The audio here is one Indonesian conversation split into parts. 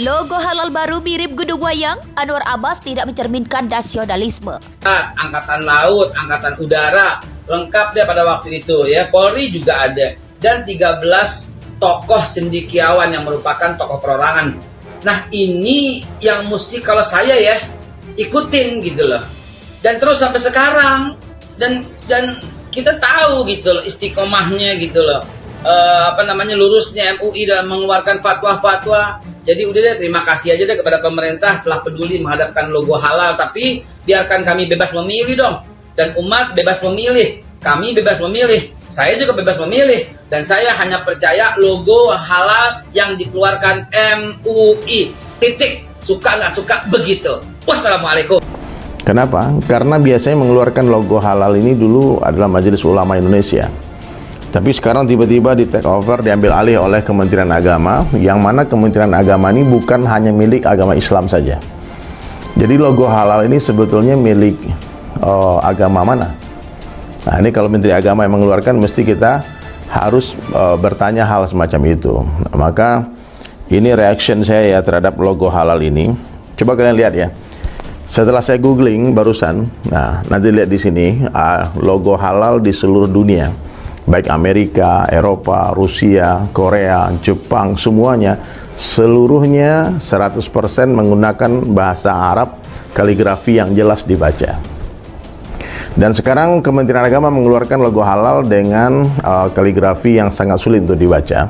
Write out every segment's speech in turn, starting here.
Logo halal baru mirip gedung wayang, Anwar Abbas tidak mencerminkan nasionalisme. Angkatan Laut, Angkatan Udara, lengkap dia pada waktu itu ya. Polri juga ada. Dan 13 tokoh cendekiawan yang merupakan tokoh perorangan. Nah ini yang mesti kalau saya ya ikutin gitu loh. Dan terus sampai sekarang. Dan kita tahu gitu loh istiqomahnya gitu loh. Lurusnya MUI dalam mengeluarkan fatwa-fatwa. Jadi udah deh, terima kasih aja deh kepada pemerintah telah peduli menghadapkan logo halal. Tapi biarkan kami bebas memilih dong. Dan umat bebas memilih. Kami bebas memilih. Saya juga bebas memilih. Dan saya hanya percaya logo halal yang dikeluarkan MUI. Titik. Suka nggak suka begitu. Wassalamualaikum. Kenapa? Karena biasanya mengeluarkan logo halal ini dulu adalah Majelis Ulama Indonesia. Tapi sekarang tiba-tiba di take over, diambil alih oleh Kementerian Agama, yang mana Kementerian Agama ini bukan hanya milik agama Islam saja. Jadi logo halal ini sebetulnya milik agama mana? Nah ini kalau Menteri Agama yang mengeluarkan, mesti kita harus bertanya hal semacam itu. Nah, maka ini reaction saya ya terhadap logo halal ini. Coba kalian lihat ya. Setelah saya googling barusan, nah nanti lihat di sini logo halal di seluruh dunia. Baik Amerika, Eropa, Rusia, Korea, Jepang, semuanya seluruhnya 100% menggunakan bahasa Arab, kaligrafi yang jelas dibaca. Dan sekarang Kementerian Agama mengeluarkan logo halal dengan kaligrafi yang sangat sulit untuk dibaca.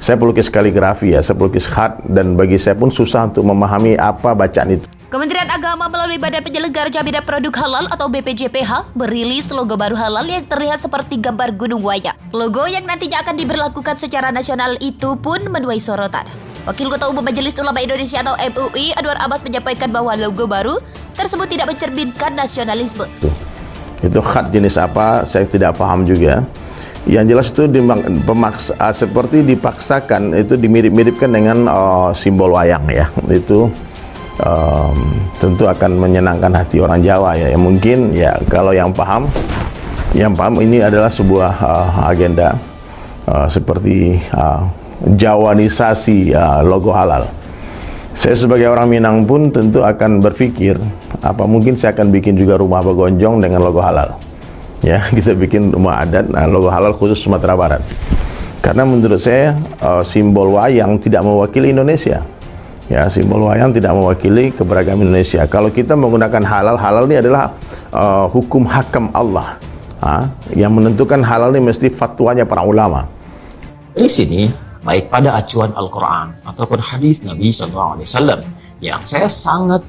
Saya pelukis kaligrafi ya, saya pelukis khat, dan bagi saya pun susah untuk memahami apa bacaan itu. Kementerian Agama melalui Badan Penyelenggara Jaminan Produk Halal atau BPJPH merilis logo baru halal yang terlihat seperti gambar gunung wayang. Logo yang nantinya akan diberlakukan secara nasional itu pun menuai sorotan. Wakil Ketua Umum Majelis Ulama Indonesia atau MUI, Anwar Abbas menyampaikan bahwa logo baru tersebut tidak mencerminkan nasionalisme. Itu khat jenis apa, saya tidak paham juga. Yang jelas itu seperti dipaksakan, itu dimirip-miripkan dengan simbol wayang ya. Itu tentu akan menyenangkan hati orang Jawa ya. Mungkin ya kalau yang paham ini adalah sebuah agenda seperti Jawanisasi logo halal. Saya sebagai orang Minang pun tentu akan berpikir, apa mungkin saya akan bikin juga rumah begonjong dengan logo halal. Ya, kita bikin rumah adat, logo halal khusus Sumatera Barat. Karena menurut saya simbol wayang tidak mewakili Indonesia. Ya, simbol wayang tidak mewakili keberagaman Indonesia. Kalau kita menggunakan halal ini adalah hukum hakam Allah. Yang menentukan halal ini mesti fatwanya para ulama. Di sini, baik pada acuan Al-Quran ataupun hadis Nabi SAW, yang saya sangat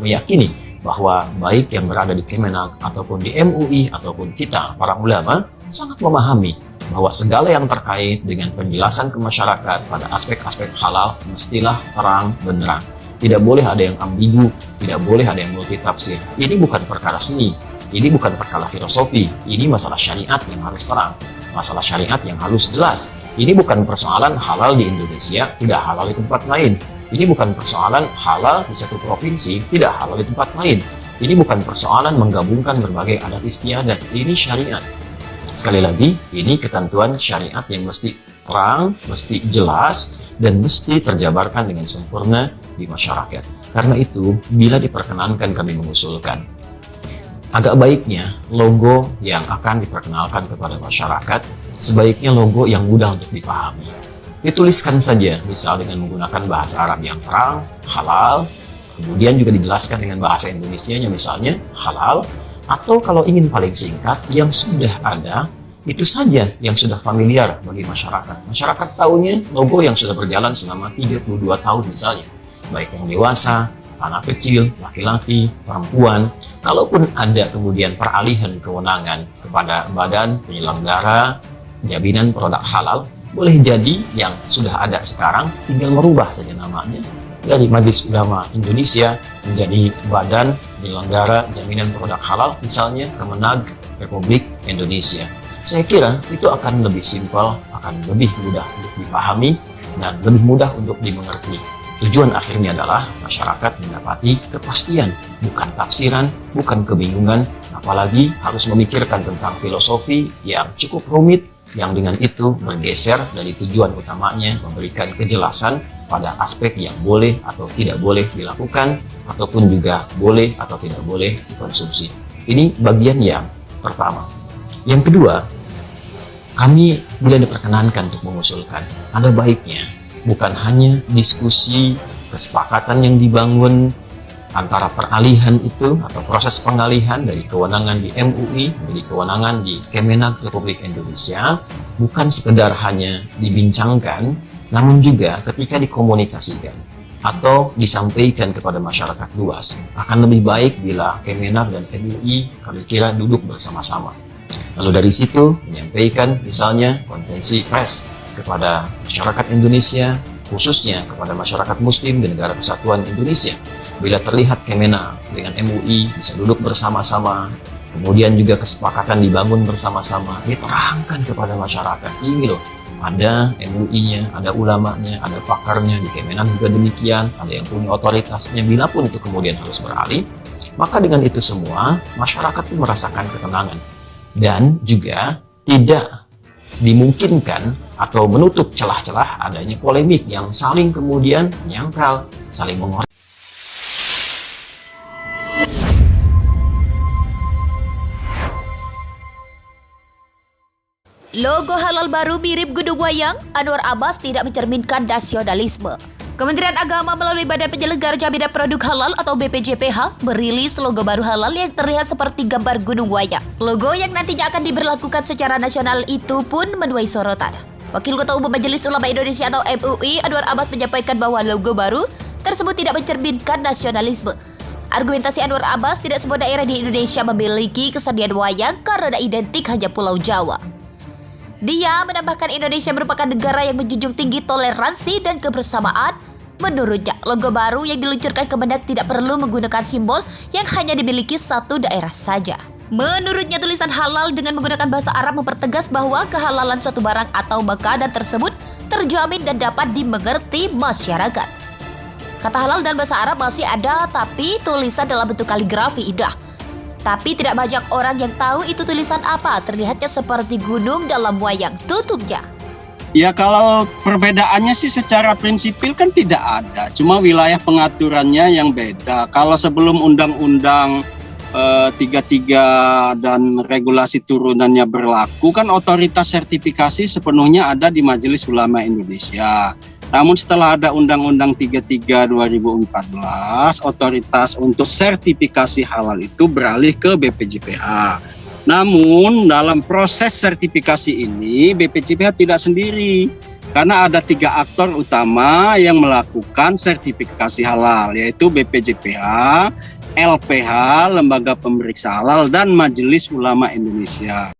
meyakini bahwa baik yang berada di Kemenag ataupun di MUI ataupun kita para ulama sangat memahami bahwa segala yang terkait dengan penjelasan ke masyarakat pada aspek-aspek halal mestilah terang benderang. Tidak boleh ada yang ambigu, tidak boleh ada yang multitafsir. Ini bukan perkara seni, ini bukan perkara filosofi, ini masalah syariat yang harus terang, masalah syariat yang harus jelas. Ini bukan persoalan halal di Indonesia, tidak halal di tempat lain. Ini bukan persoalan halal di satu provinsi, tidak halal di tempat lain. Ini bukan persoalan menggabungkan berbagai adat istiadat, ini syariat. Sekali lagi, ini ketentuan syariat yang mesti terang, mesti jelas, dan mesti terjabarkan dengan sempurna di masyarakat. Karena itu, bila diperkenankan kami mengusulkan, agak baiknya logo yang akan diperkenalkan kepada masyarakat, sebaiknya logo yang mudah untuk dipahami. Dituliskan saja, misal dengan menggunakan bahasa Arab yang terang, halal, kemudian juga dijelaskan dengan bahasa Indonesianya misalnya, halal, atau kalau ingin paling singkat, yang sudah ada, itu saja yang sudah familiar bagi masyarakat. Masyarakat tahunya logo yang sudah berjalan selama 32 tahun misalnya. Baik yang dewasa, anak kecil, laki-laki, perempuan. Kalaupun ada kemudian peralihan kewenangan kepada badan penyelenggara jaminan produk halal, boleh jadi yang sudah ada sekarang tinggal merubah saja namanya dari Majelis Ulama Indonesia menjadi Badan Penyelenggara Jaminan Produk Halal, misalnya Kemenag Republik Indonesia. Saya kira itu akan lebih simpel, akan lebih mudah untuk dipahami, dan lebih mudah untuk dimengerti. Tujuan akhirnya adalah masyarakat mendapati kepastian, bukan tafsiran, bukan kebingungan, apalagi harus memikirkan tentang filosofi yang cukup rumit, yang dengan itu bergeser dari tujuan utamanya memberikan kejelasan pada aspek yang boleh atau tidak boleh dilakukan, ataupun juga boleh atau tidak boleh dikonsumsi. Ini bagian yang pertama. Yang kedua, kami bila diperkenankan untuk mengusulkan, ada baiknya bukan hanya diskusi kesepakatan yang dibangun antara peralihan itu atau proses pengalihan dari kewenangan di MUI menjadi kewenangan di Kemenak Republik Indonesia, bukan sekedar hanya dibincangkan, namun juga ketika dikomunikasikan atau disampaikan kepada masyarakat luas, akan lebih baik bila Kemenak dan MUI kami kira duduk bersama-sama. Lalu dari situ menyampaikan misalnya konferensi pers kepada masyarakat Indonesia, khususnya kepada masyarakat Muslim di negara kesatuan Indonesia. Bila terlihat Kemenak dengan MUI bisa duduk bersama-sama, kemudian juga kesepakatan dibangun bersama-sama, diterangkan kepada masyarakat, ini loh, ada MUI-nya, ada ulamanya, ada pakarnya, di Kemenak juga demikian, ada yang punya otoritasnya, bila pun itu kemudian harus beralih, maka dengan itu semua, masyarakat pun merasakan ketenangan. Dan juga tidak dimungkinkan atau menutup celah-celah adanya polemik yang saling kemudian menyangkal, saling mengorek. Logo halal baru mirip gedung wayang, Anwar Abbas tidak mencerminkan nasionalisme. Kementerian Agama melalui Badan Penyelenggara Jaminan Produk Halal atau BPJPH merilis logo baru halal yang terlihat seperti gambar gunung wayang. Logo yang nantinya akan diberlakukan secara nasional itu pun menuai sorotan. Wakil Ketua Umum Majelis Ulama Indonesia atau MUI, Anwar Abbas menyampaikan bahwa logo baru tersebut tidak mencerminkan nasionalisme. Argumentasi Anwar Abbas, tidak semua daerah di Indonesia memiliki kesenian wayang karena identik hanya Pulau Jawa. Dia menambahkan Indonesia merupakan negara yang menjunjung tinggi toleransi dan kebersamaan. Menurutnya, logo baru yang diluncurkan Kemenak tidak perlu menggunakan simbol yang hanya dimiliki satu daerah saja. Menurutnya, tulisan halal dengan menggunakan bahasa Arab mempertegas bahwa kehalalan suatu barang atau makanan tersebut terjamin dan dapat dimengerti masyarakat. Kata halal dan bahasa Arab masih ada, tapi tulisan dalam bentuk kaligrafi indah. Tapi tidak banyak orang yang tahu itu tulisan apa, terlihatnya seperti gunung dalam wayang, tutupnya. Ya kalau perbedaannya sih secara prinsipil kan tidak ada, cuma wilayah pengaturannya yang beda. Kalau sebelum Undang-Undang 33 dan regulasi turunannya berlaku kan otoritas sertifikasi sepenuhnya ada di Majelis Ulama Indonesia. Namun setelah ada Undang-Undang 33 2014, otoritas untuk sertifikasi halal itu beralih ke BPJPH. Namun dalam proses sertifikasi ini BPJPH tidak sendiri, karena ada 3 aktor utama yang melakukan sertifikasi halal, yaitu BPJPH, LPH, Lembaga Pemeriksa Halal, dan Majelis Ulama Indonesia.